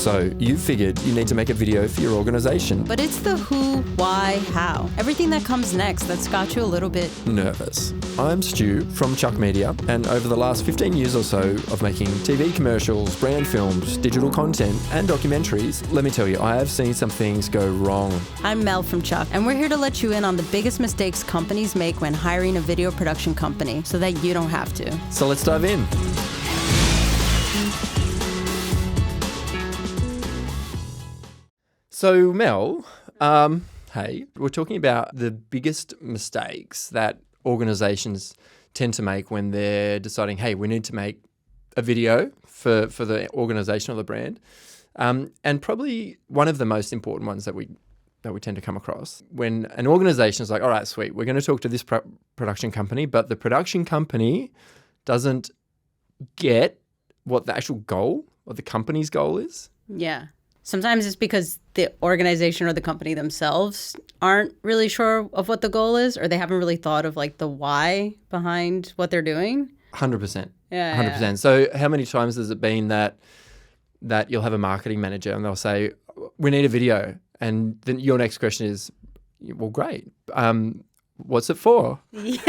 So you figured you need to make a video for your organization. But it's the who, why, how. Everything that comes next that's got you a little bit nervous. I'm Stu from Chuck Media, and over the last 15 years or so of making TV commercials, brand films, digital content, and documentaries, let me tell you, I have seen some things go wrong. I'm Mel from Chuck, and we're here to let you in on the biggest mistakes companies make when hiring a video production company so that you don't have to. So let's dive in. So Mel, hey, we're talking about the biggest mistakes that organizations tend to make when they're deciding, hey, we need to make a video for the organization or the brand. And probably one of the most important ones that we tend to come across when an organization is like, all right, sweet, we're going to talk to this production company, but the production company doesn't get what the actual goal or the company's goal is. Yeah. Sometimes it's because the organization or the company themselves aren't really sure of what the goal is, or they haven't really thought of like the why behind what they're doing. 100%. Yeah. 100%. Yeah. So how many times has it been that you'll have a marketing manager and they'll say, we need a video. And then your next question is, well, great. What's it for? Yeah.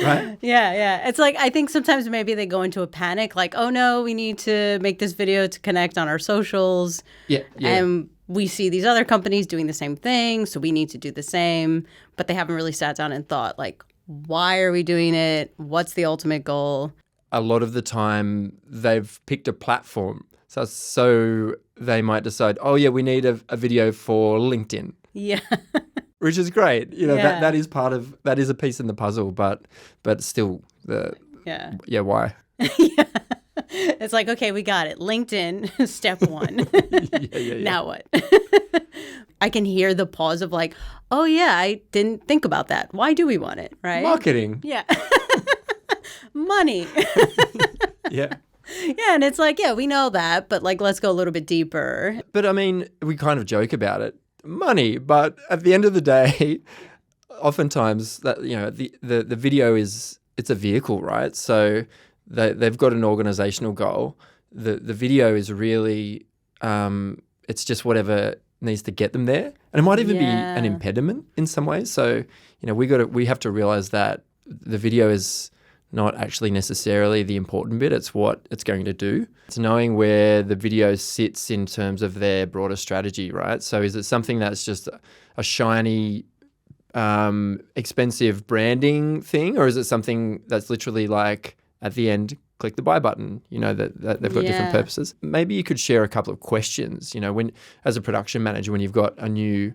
Right? Yeah. It's like, I think sometimes maybe they go into a panic, like, oh no, we need to make this video to connect on our socials. Yeah. And we see these other companies doing the same thing, so we need to do the same. But they haven't really sat down and thought, like, why are we doing it? What's the ultimate goal? A lot of the time they've picked a platform. So they might decide, oh yeah, we need a video for LinkedIn. Yeah. Which is great. You know, Yeah. that is a piece in the puzzle, but still why? Yeah. It's like, okay, we got it. LinkedIn, step one. Yeah. Now what? I can hear the pause of like, oh yeah, I didn't think about that. Why do we want it, right? Marketing. Yeah. Money. Yeah. Yeah, and it's like, yeah, we know that, but like, let's go a little bit deeper. But I mean, we kind of joke about it. Money, but at the end of the day, oftentimes that the video it's a vehicle, right? So they've got an organizational goal. The video is really it's just whatever needs to get them there, and it might even be an impediment in some ways. So we have to realize that the video is not actually necessarily the important bit. It's what it's going to do. It's knowing where the video sits in terms of their broader strategy, right? So is it something that's just a shiny, expensive branding thing, or is it something that's literally like at the end, click the buy button, that they've got different purposes? Maybe you could share a couple of questions, when as a production manager, when you've got a new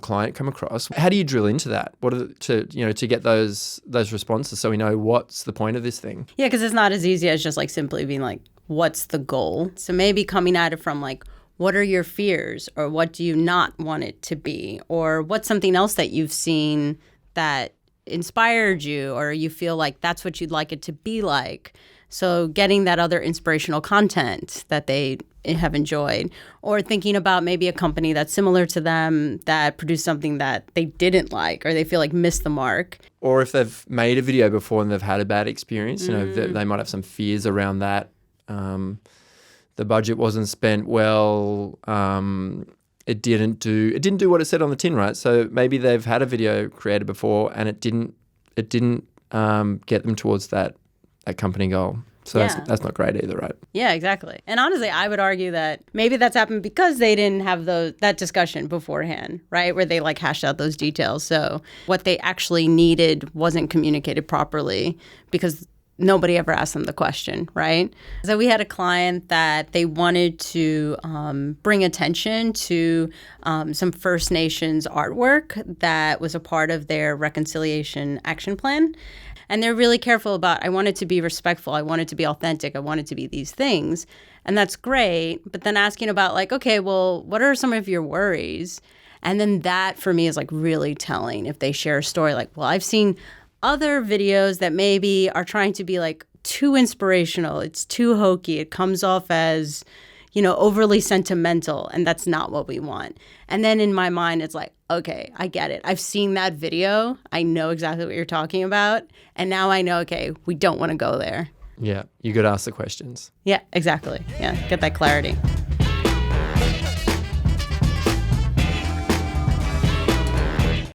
client come across, how do you drill into that? What are to get those responses so we know what's the point of this thing? Yeah, because it's not as easy as just like simply being like, what's the goal? So maybe coming at it from like, what are your fears, or what do you not want it to be, or what's something else that you've seen that inspired you, or you feel like that's what you'd like it to be like. So getting that other inspirational content that they have enjoyed, or thinking about maybe a company that's similar to them that produced something that they didn't like, or they feel like missed the mark. Or if they've made a video before and they've had a bad experience, they might have some fears around that. The budget wasn't spent well. It didn't do what it said on the tin, right? So maybe they've had a video created before and it didn't get them towards that company goal. So that's not great either, right? Yeah, exactly. And honestly, I would argue that maybe that's happened because they didn't have that discussion beforehand, right? Where they like hashed out those details. So what they actually needed wasn't communicated properly because nobody ever asked them the question, right? So we had a client that they wanted to bring attention to some First Nations artwork that was a part of their reconciliation action plan. And they're really careful about, I want it to be respectful, I want it to be authentic, I want it to be these things. And that's great. But then asking about like, okay, well, what are some of your worries? And then that for me is like really telling if they share a story like, well, I've seen other videos that maybe are trying to be like too inspirational. It's too hokey. It comes off as, overly sentimental, and that's not what we want. And then in my mind, it's like, okay, I get it. I've seen that video. I know exactly what you're talking about. And now I know, okay, we don't want to go there. Yeah, you got to ask the questions. Yeah, exactly. Yeah, get that clarity.